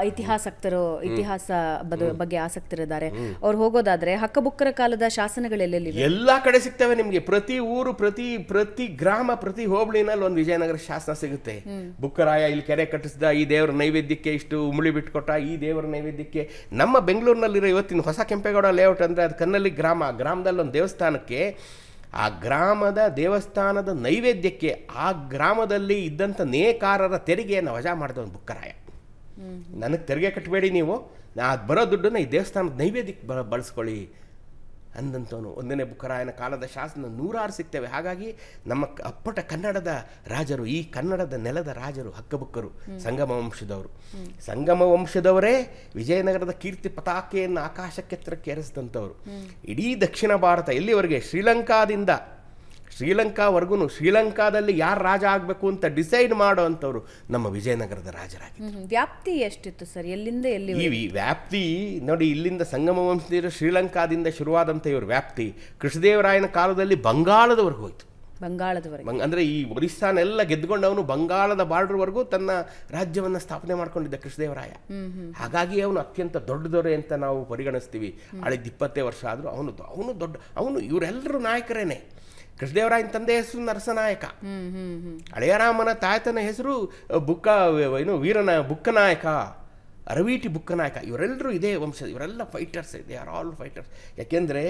ಇತಿಹಾಸ ಬಗ್ಗೆ ಆಸಕ್ತರಿದ್ದಾರೆ, ಅವ್ರು ಹೋಗೋದಾದ್ರೆ ಹಕ್ಕಬುಕ್ಕರ ಕಾಲದ ಶಾಸನಗಳೆಲ್ಲಿವೆ? ಎಲ್ಲಾ ಕಡೆ ಸಿಗ್ತವೆ ನಿಮ್ಗೆ. ಪ್ರತಿ ಊರು, ಪ್ರತಿ ಗ್ರಾಮ, ಪ್ರತಿ ಹೋಬಳಿನಲ್ಲಿ ಒಂದು ವಿಜಯನಗರ ಶಾಸನ ಸಿಗುತ್ತೆ. ಬುಕ್ಕರಾಯ ಇಲ್ಲಿ ಕೆರೆ ಕಟ್ಟಿಸಿದ, ಈ ದೇವರ ನೈವೇದ್ಯಕ್ಕೆ ಇಷ್ಟು ಉಮಿಳಿ ಬಿಟ್ಕೊಟ್ಟ, ಈ ದೇವರ ನೈವೇದ್ಯಕ್ಕೆ. ನಮ್ಮ ಬೆಂಗಳೂರಿನಲ್ಲಿರೋ ಇವತ್ತಿನ ಹೊಸ ಕೆಂಪೇಗೌಡ ಲೇಔಟ್ ಅಂದ್ರೆ ಅದು ಕನ್ನಳ್ಳಿ ಗ್ರಾಮದಲ್ಲಿ ಒಂದು ದೇವಸ್ಥಾನಕ್ಕೆ, ಆ ಗ್ರಾಮದ ದೇವಸ್ಥಾನದ ನೈವೇದ್ಯಕ್ಕೆ ಆ ಗ್ರಾಮದಲ್ಲಿ ಇದ್ದಂಥ ನೇಕಾರರ ತೆರಿಗೆಯನ್ನು ವಜಾ ಮಾಡಿದ ಒಂದು ಬುಕ್ಕರಾಯ. ನನಗೆ ತೆರಿಗೆ ಕಟ್ಟಬೇಡಿ, ನೀವು ಅದು ಬರೋ ದುಡ್ಡನ್ನು ಈ ದೇವಸ್ಥಾನದ ನೈವೇದ್ಯಕ್ಕೆ ಬಳಸ್ಕೊಳ್ಳಿ ಅಂದಂಥವನು. ಒಂದನೇ ಬುಕ್ಕರಾಯನ ಕಾಲದ ಶಾಸನ ನೂರಾರು ಸಿಗ್ತವೆ. ಹಾಗಾಗಿ ನಮ್ಮ ಅಪ್ಪಟ ಕನ್ನಡದ ರಾಜರು, ಈ ಕನ್ನಡದ ನೆಲದ ರಾಜರು ಹಕ್ಕಬುಕ್ಕರು, ಸಂಗಮ ವಂಶದವರು. ಸಂಗಮ ವಂಶದವರೇ ವಿಜಯನಗರದ ಕೀರ್ತಿ ಪತಾಕೆಯನ್ನು ಆಕಾಶಕ್ಕೆತ್ತರಕ್ಕೆ ಏರಿಸಿದಂಥವ್ರು. ಇಡೀ ದಕ್ಷಿಣ ಭಾರತ ಎಲ್ಲಿವರೆಗೆ, ಶ್ರೀಲಂಕಾವರೆಗೂ ಶ್ರೀಲಂಕಾದಲ್ಲಿ ಯಾರು ರಾಜ ಆಗಬೇಕು ಅಂತ ಡಿಸೈಡ್ ಮಾಡೋ ಅಂಥವ್ರು ನಮ್ಮ ವಿಜಯನಗರದ ರಾಜರಾಗಿದ್ದರು. ವ್ಯಾಪ್ತಿ ಎಷ್ಟಿತ್ತು ಸರ್? ಎಲ್ಲಿಂದ ಎಲ್ಲಿ? ಈ ವ್ಯಾಪ್ತಿ ನೋಡಿ, ಇಲ್ಲಿಂದ ಸಂಗಮ ವಂಶದ ಶ್ರೀಲಂಕಾದಿಂದ ಶುರುವಾದಂಥ ಇವರು ವ್ಯಾಪ್ತಿ ಕೃಷ್ಣದೇವರಾಯನ ಕಾಲದಲ್ಲಿ ಬಂಗಾಳದವರೆಗೂ ಹೋಯ್ತು. ಅಂದ್ರೆ ಈ ಒರಿಸ್ಸಾನೆಲ್ಲ ಗೆದ್ದುಕೊಂಡವನು ಬಂಗಾಳದ ಬಾರ್ಡರ್ವರೆಗೂ ತನ್ನ ರಾಜ್ಯವನ್ನು ಸ್ಥಾಪನೆ ಮಾಡ್ಕೊಂಡಿದ್ದ ಕೃಷ್ಣದೇವರಾಯ. ಹಾಗಾಗಿ ಅವನು ಅತ್ಯಂತ ದೊಡ್ಡ ದೊರೆ ಅಂತ ನಾವು ಪರಿಗಣಿಸ್ತೀವಿ. ಅಳಿದ 20 ವರ್ಷ ಆದರೂ ಅವನು ಇವರೆಲ್ಲರೂ ನಾಯಕರೇನೆ. ಕೃಷ್ಣದೇವರಾಯನ ತಂದೆ ಹೆಸರು ನರಸನಾಯಕ, ಅಳೆಯರಾಮನ ತಾಯತನ ಹೆಸರು ಬುಕ್ಕನಾಯಕ, ಅರವೀಟಿ ಬುಕ್ಕನಾಯಕ. ಇವರೆಲ್ಲರೂ ಇದೇ ವಂಶದ, ಇವರೆಲ್ಲ fighters. They are all fighters. ಯಾಕೆಂದರೆ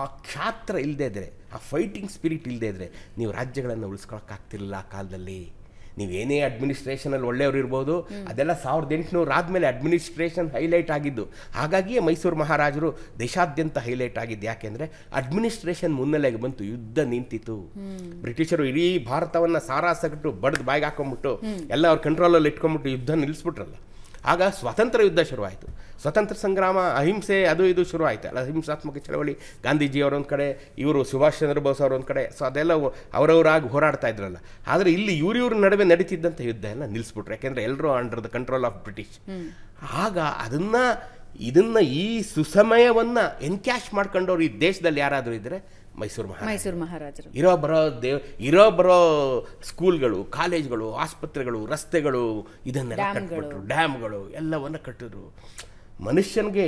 ಆ ಕ್ಷಾತ್ರ ಇಲ್ಲದೇ ಇದ್ದರೆ, ಆ ಫೈಟಿಂಗ್ ಸ್ಪಿರಿಟ್ ಇಲ್ಲದೇ ಇದ್ದರೆ ನೀವು ರಾಜ್ಯಗಳನ್ನು ಉಳಿಸ್ಕೊಳಕ್ಕಾಗ್ತಿರಲಿಲ್ಲ ಆ ಕಾಲದಲ್ಲಿ. ನೀವೇನೇ ಅಡ್ಮಿನಿಸ್ಟ್ರೇಷನಲ್ಲಿ ಒಳ್ಳೆಯವರು ಇರ್ಬೋದು, ಅದೆಲ್ಲ 1800 ಆದಮೇಲೆ ಅಡ್ಮಿನಿಸ್ಟ್ರೇಷನ್ ಹೈಲೈಟ್ ಆಗಿದ್ದು. ಹಾಗಾಗಿಯೇ ಮೈಸೂರು ಮಹಾರಾಜರು ದೇಶಾದ್ಯಂತ ಹೈಲೈಟ್ ಆಗಿದ್ದು. ಯಾಕೆಂದರೆ ಅಡ್ಮಿನಿಸ್ಟ್ರೇಷನ್ ಮುನ್ನೆಲೆಗೆ ಬಂತು, ಯುದ್ಧ ನಿಂತಿತು. ಬ್ರಿಟಿಷರು ಇಡೀ ಭಾರತವನ್ನು ಸಾರಾಸಗಟ್ಟು ಬಡ್ದು ಬಾಯಿಗೆ ಹಾಕೊಂಡ್ಬಿಟ್ಟು ಎಲ್ಲ ಅವ್ರ ಕಂಟ್ರೋಲಲ್ಲಿ ಇಟ್ಕೊಂಡ್ಬಿಟ್ಟು ಯುದ್ಧ ನಿಲ್ಲಿಸ್ಬಿಟ್ರಲ್ಲ. ಆಗ ಸ್ವಾತಂತ್ರ್ಯ ಯುದ್ಧ ಶುರುವಾಯಿತು. ಸ್ವತಂತ್ರ ಸಂಗ್ರಾಮ, ಅಹಿಂಸೆ, ಅದು ಇದು ಶುರುವಾಯಿತು. ಅಹಿಂಸಾತ್ಮಕ ಚಳವಳಿ, ಗಾಂಧೀಜಿಯವರೊಂದು ಕಡೆ, ಇವರು ಸುಭಾಷ್ ಚಂದ್ರ ಬೋಸ್ ಅವರೊಂದು ಕಡೆ. ಸೊ ಅದೆಲ್ಲ ಅವರವರಾಗಿ ಹೋರಾಡ್ತಾ ಇದ್ರಲ್ಲ. ಆದರೆ ಇಲ್ಲಿ ಇವ್ರ ನಡುವೆ ನಡೀತಿದ್ದಂಥ ಯುದ್ಧ ಎಲ್ಲ ನಿಲ್ಲಿಸ್ಬಿಟ್ರು. ಯಾಕೆಂದರೆ ಎಲ್ಲರೂ under the control of British. ಆಗ ಇದನ್ನ ಈ ಸುಸಮಯವನ್ನು ಎನ್ಕ್ಯಾಶ್ ಮಾಡ್ಕೊಂಡವ್ರು ಈ ದೇಶದಲ್ಲಿ ಯಾರಾದರೂ ಇದ್ದರೆ ಮೈಸೂರು ಮಹಾರಾಜರು. ಇರೋ ಬರೋ ಸ್ಕೂಲ್ಗಳು, ಕಾಲೇಜ್ಗಳು, ಆಸ್ಪತ್ರೆಗಳು, ರಸ್ತೆಗಳು, ಇದನ್ನೆಲ್ಲ ಕಟ್ಟಿಬಿಟ್ರು. ಡ್ಯಾಮ್ಗಳು ಎಲ್ಲವನ್ನ ಕಟ್ಟಿದ್ರು. ಮನುಷ್ಯನಿಗೆ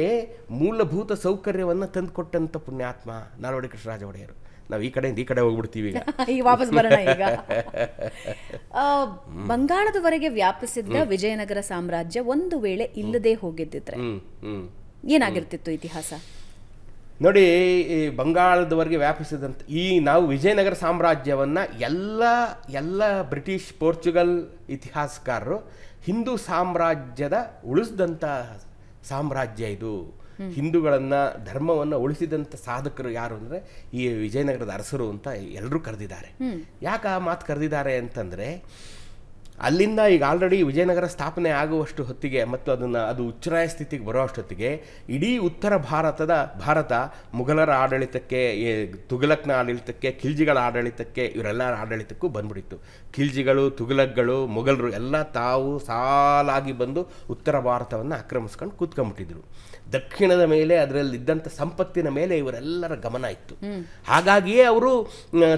ಮೂಲಭೂತ ಸೌಕರ್ಯವನ್ನು ತಂದುಕೊಟ್ಟಂಥ ಪುಣ್ಯಾತ್ಮ ನಾಲ್ವಡಿ ಕೃಷ್ಣರಾಜ ಒಡೆಯರು. ನಾವು ಈ ಕಡೆಯಿಂದ ಈ ಕಡೆ ಹೋಗ್ಬಿಡ್ತೀವಿ. ಈಗ ವಾಪಸ್ ಬರೋಣ. ಈಗ ಬಂಗಾಳದವರೆಗೆ ವ್ಯಾಪಿಸಿದ್ದ ವಿಜಯನಗರ ಸಾಮ್ರಾಜ್ಯ ಒಂದು ವೇಳೆ ಇಲ್ಲದೆ ಹೋಗಿದ್ದಿದ್ರೆ ಏನಾಗಿರ್ತಿತ್ತು ಇತಿಹಾಸ? ನೋಡಿ, ಈ ಬಂಗಾಳದವರೆಗೆ ವ್ಯಾಪಿಸಿದಂಥ ನಾವು ವಿಜಯನಗರ ಸಾಮ್ರಾಜ್ಯವನ್ನು ಎಲ್ಲ ಬ್ರಿಟಿಷ್, ಪೋರ್ಚುಗಲ್ ಇತಿಹಾಸಕಾರರು ಹಿಂದೂ ಸಾಮ್ರಾಜ್ಯದ ಉಳಿಸಿದಂಥ ಸಾಮ್ರಾಜ್ಯ ಇದು. ಹಿಂದೂಗಳನ್ನು, ಧರ್ಮವನ್ನು ಉಳಿಸಿದಂಥ ಸಾಧಕರು ಯಾರು ಅಂದರೆ ಈ ವಿಜಯನಗರದ ಅರಸರು ಅಂತ ಎಲ್ಲರೂ ಕರೆದಿದ್ದಾರೆ. ಯಾಕೆ ಆ ಮಾತು ಕರೆದಿದ್ದಾರೆ ಅಂತಂದರೆ, ಅಲ್ಲಿಂದ ಈಗ ಆಲ್ರೆಡಿ ವಿಜಯನಗರ ಸ್ಥಾಪನೆ ಆಗುವಷ್ಟು ಹೊತ್ತಿಗೆ ಮತ್ತು ಅದು ಉಚ್ಚರಾಯ ಸ್ಥಿತಿಗೆ ಬರೋ ಅಷ್ಟೊತ್ತಿಗೆ ಇಡೀ ಉತ್ತರ ಭಾರತ ಮುಘಲರ ಆಡಳಿತಕ್ಕೆ, ತುಘಲಕ್ನ ಆಡಳಿತಕ್ಕೆ, ಖಿಲ್ಜಿಗಳ ಆಡಳಿತಕ್ಕೆ, ಇವರೆಲ್ಲ ಆಡಳಿತಕ್ಕೂ ಬಂದ್ಬಿಟ್ಟಿತ್ತು. ಖಿಲ್ಜಿಗಳು, ತುಘಲಕ್ಗಳು, ಮೊಘಲರು ಎಲ್ಲ ತಾವು ಸಾಲಾಗಿ ಬಂದು ಉತ್ತರ ಭಾರತವನ್ನು ಆಕ್ರಮಿಸ್ಕೊಂಡು ಕೂತ್ಕೊಂಡ್ಬಿಟ್ಟಿದ್ರು. ದಕ್ಷಿಣದ ಮೇಲೆ, ಅದರಲ್ಲಿದ್ದಂಥ ಸಂಪತ್ತಿನ ಮೇಲೆ ಇವರೆಲ್ಲರ ಗಮನ ಇತ್ತು. ಹಾಗಾಗಿಯೇ ಅವರು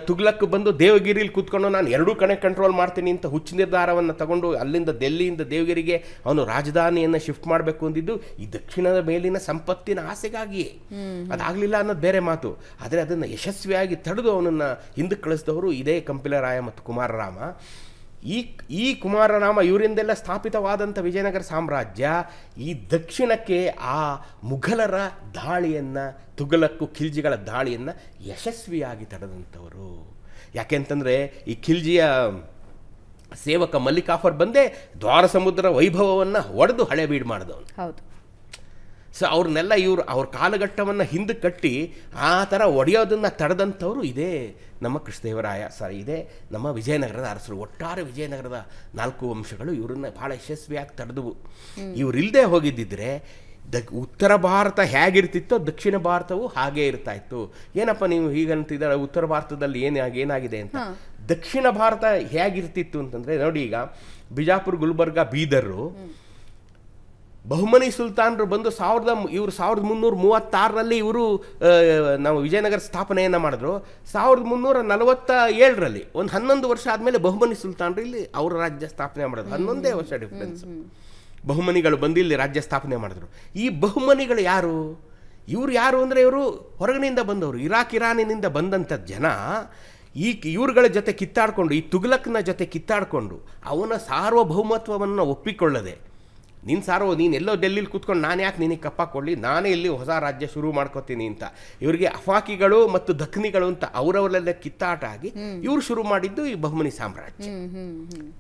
ತುಘಲಕ್ ಬಂದು ದೇವಗಿರಿಲಿ ಕೂತ್ಕೊಂಡು ನಾನು ಎರಡೂ ಕಡೆ ಕಂಟ್ರೋಲ್ ಮಾಡ್ತೀನಿ ಅಂತ ಹುಚ್ಚು ನಿರ್ಧಾರವನ್ನು ತಗೊಂಡು ಅಲ್ಲಿಂದ ದಿಲ್ಲಿಯಿಂದ ದೇವಗಿರಿಗೆ ಅವನು ರಾಜಧಾನಿಯನ್ನು ಶಿಫ್ಟ್ ಮಾಡಬೇಕು ಅಂದಿದ್ದು ಈ ದಕ್ಷಿಣದ ಮೇಲಿನ ಸಂಪತ್ತಿನ ಆಸೆಗಾಗಿಯೇ. ಅದಾಗಲಿಲ್ಲ ಅನ್ನೋದು ಬೇರೆ ಮಾತು. ಆದರೆ ಅದನ್ನು ಯಶಸ್ವಿಯಾಗಿ ತಡೆದು ಅವನನ್ನು ಹಿಂದಕ್ಕೆ ಕಳಿಸಿದವರು ಇದೇ ಕಂಪಿಲರಾಯ ಮತ್ತು ಕುಮಾರರಾಮ. ಈ ಕುಮಾರರಾಮ ಇವರಿಂದೆಲ್ಲ ಸ್ಥಾಪಿತವಾದಂಥ ವಿಜಯನಗರ ಸಾಮ್ರಾಜ್ಯ ಈ ದಕ್ಷಿಣಕ್ಕೆ ಆ ಮುಘಲರ ದಾಳಿಯನ್ನು, ತುಘಲಕ್ಕು ಖಿಲ್ಜಿಗಳ ದಾಳಿಯನ್ನು ಯಶಸ್ವಿಯಾಗಿ ತಡೆದಂಥವರು. ಯಾಕೆಂತಂದರೆ ಈ ಖಿಲ್ಜಿಯ ಸೇವಕ ಮಲ್ಲಿಕಾಫರ್ ಬಂದೇ ದ್ವಾರ ಸಮುದ್ರ ವೈಭವವನ್ನು ಒಡೆದು ಹಳೆಬೀಡು ಮಾಡಿದವನು. ಹೌದು. ಸೊ ಅವ್ರನ್ನೆಲ್ಲ ಅವ್ರ ಕಾಲಘಟ್ಟವನ್ನು ಹಿಂದೆ ಕಟ್ಟಿ ಆ ಥರ ಒಡೆಯೋದನ್ನು ತಡೆದಂಥವ್ರು ಇದೇ ನಮ್ಮ ಕೃಷ್ಣದೇವರಾಯ, ಇದೇ ನಮ್ಮ ವಿಜಯನಗರದ ಅರಸರು. ಒಟ್ಟಾರೆ ವಿಜಯನಗರದ 4 ವಂಶಗಳು ಇವರನ್ನ ಭಾಳ ಯಶಸ್ವಿಯಾಗಿ ತಡೆದವು. ಇವರಿಲ್ಲದೆ ಹೋಗಿದ್ದಿದ್ರೆ ಉತ್ತರ ಭಾರತ ಹೇಗಿರ್ತಿತ್ತೋ ದಕ್ಷಿಣ ಭಾರತವು ಹಾಗೇ ಇರ್ತಾ ಇತ್ತು. ಏನಪ್ಪ ನೀವು ಹೀಗಂತಿದ್ದಾರೆ, ಉತ್ತರ ಭಾರತದಲ್ಲಿ ಏನಾಗಿದೆ ಅಂತ. ದಕ್ಷಿಣ ಭಾರತ ಹೇಗಿರ್ತಿತ್ತು ಅಂತಂದರೆ ನೋಡಿ, ಈಗ ಬಿಜಾಪುರ, ಗುಲ್ಬರ್ಗ, ಬೀದರು ಬಹುಮನಿ ಸುಲ್ತಾನರು ಬಂದು 1336ರಲ್ಲಿ ಇವರು ನಾವು ವಿಜಯನಗರ ಸ್ಥಾಪನೆಯನ್ನು ಮಾಡಿದ್ರು. 1347ರಲ್ಲಿ ಒಂದು 11 ವರ್ಷ ಆದಮೇಲೆ ಬಹುಮನಿ ಸುಲ್ತಾನರು ಇಲ್ಲಿ ಅವರ ರಾಜ್ಯ ಸ್ಥಾಪನೆ ಮಾಡೋದು. 11 ವರ್ಷ ಡಿಫ್ರೆನ್ಸ್. ಬಹುಮನಿಗಳು ಬಂದು ಇಲ್ಲಿ ರಾಜ್ಯ ಸ್ಥಾಪನೆ ಮಾಡಿದ್ರು. ಈ ಬಹುಮನಿಗಳು ಯಾರು? ಇವರು ಯಾರು ಅಂದರೆ ಇವರು ಹೊರಗಿನಿಂದ ಬಂದವರು, ಇರಾನಿನಿಂದ ಬಂದಂಥ ಜನ. ಇವ್ರುಗಳ ಜೊತೆ ಕಿತ್ತಾಡಿಕೊಂಡು, ಈ ತುಘಲಕ್ನ ಜೊತೆ ಕಿತ್ತಾಡಿಕೊಂಡು ಅವನ ಸಾರ್ವಭೌಮತ್ವವನ್ನು ಒಪ್ಪಿಕೊಳ್ಳದೆ, ನೀನು ಎಲ್ಲೋ ಡೆಲ್ಲಿಲಿ ಕೂತ್ಕೊಂಡು ನಾನು ಯಾಕೆ ನಿನಗೆ ಕಪ್ಪಾಕೊಳ್ಳಿ, ನಾನೇ ಇಲ್ಲಿ ಹೊಸ ರಾಜ್ಯ ಶುರು ಮಾಡ್ಕೋತೀನಿ ಅಂತ ಇವರಿಗೆ ಅಫಾಕಿಗಳು ಮತ್ತು ದಖ್ನಿಗಳು ಅಂತ ಅವರವರೆಲ್ಲ ಕಿತ್ತಾಟ ಆಗಿ ಇವರು ಶುರು ಮಾಡಿದ್ದು ಈ ಬಹುಮನಿ ಸಾಮ್ರಾಜ್ಯ.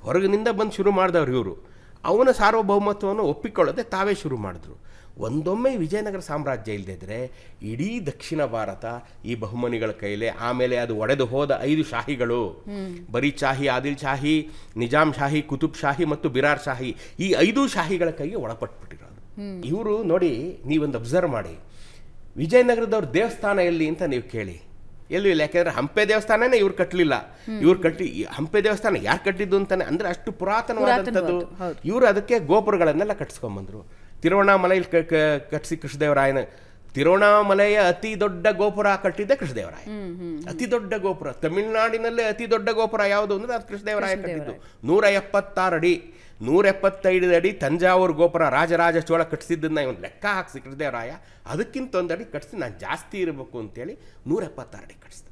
ಹೊರಗಿನಿಂದ ಬಂದು ಶುರು ಮಾಡಿದವರು ಇವರು. ಅವನ ಸಾರ್ವಭೌಮತ್ವವನ್ನು ಒಪ್ಪಿಕೊಳ್ಳದೆ ತಾವೇ ಶುರು ಮಾಡಿದ್ರು. ಒಂದೊಮ್ಮೆ ವಿಜಯನಗರ ಸಾಮ್ರಾಜ್ಯ ಇಲ್ಲದಿದ್ದರೆ ಇಡೀ ದಕ್ಷಿಣ ಭಾರತ ಈ ಬಹುಮನಿಗಳ ಕೈಲೇ. ಆಮೇಲೆ ಅದು ಒಡೆದು ಹೋದ 5 ಶಾಹಿಗಳು, ಬರೀದ್ ಶಾಹಿ, ಆದಿಲ್ ಶಾಹಿ, ನಿಜಾಮ್ ಶಾಹಿ, ಕುತುಬ್ ಶಾಹಿ ಮತ್ತು ಬಿರಾರ್ ಶಾಹಿ, ಈ 5 ಶಾಹಿಗಳ ಕೈಗೆ ಒಳಪಟ್ಬಿಟ್ಟಿರೋದು. ಇವರು ನೋಡಿ, ನೀವೊಂದು ಅಬ್ಸರ್ವ್ ಮಾಡಿ, ವಿಜಯನಗರದವ್ರ ದೇವಸ್ಥಾನ ಎಲ್ಲಿ ಅಂತ ನೀವು ಕೇಳಿ, ಎಲ್ಲೂ ಇಲ್ಲ. ಯಾಕೆಂದರೆ ಹಂಪೆ ದೇವಸ್ಥಾನನೇ ಇವ್ರು ಕಟ್ಟಲಿಲ್ಲ. ಹಂಪೆ ದೇವಸ್ಥಾನ ಯಾರು ಕಟ್ಟಿದ್ದು ಅಂತಾನೆ ಅಂದರೆ ಅಷ್ಟು ಪುರಾತನವಾದಂಥದ್ದು. ಇವರು ಅದಕ್ಕೆ ಗೋಪುರಗಳನ್ನೆಲ್ಲ ಕಟ್ಸ್ಕೊಂಬಂದರು. ತಿರುವಣ್ಣಾಮಲೆಯಲ್ಲಿ ಕಟ್ಟಿಸಿ ಕೃಷ್ಣದೇವರಾಯನ, ತಿರುವಣ್ಣಾಮಲೆಯ ಅತಿ ದೊಡ್ಡ ಗೋಪುರ ಕಟ್ಟಿದ್ದೆ ಕೃಷ್ಣದೇವರಾಯ. ಅತಿ ದೊಡ್ಡ ಗೋಪುರ ತಮಿಳುನಾಡಿನಲ್ಲೇ ಅತಿ ದೊಡ್ಡ ಗೋಪುರ ಯಾವುದು ಅಂದರೆ ಅದು ಕೃಷ್ಣದೇವರಾಯ ಕಟ್ಟಿದ್ದು. 176 ಅಡಿ, 175 ಅಡಿ ತಂಜಾವೂರು ಗೋಪುರ ರಾಜರಾಜ ಚೋಳ ಕಟ್ಟಿಸಿದ್ದನ್ನು ಇವನು ಲೆಕ್ಕ ಹಾಕಿಸಿ ಕೃಷ್ಣದೇವರಾಯ ಅದಕ್ಕಿಂತ 1 ಅಡಿ ಕಟ್ಟಿಸಿ ನಾನು ಜಾಸ್ತಿ ಇರಬೇಕು ಅಂತೇಳಿ 176 ಅಡಿ ಕಟ್ಟಿಸಿದ.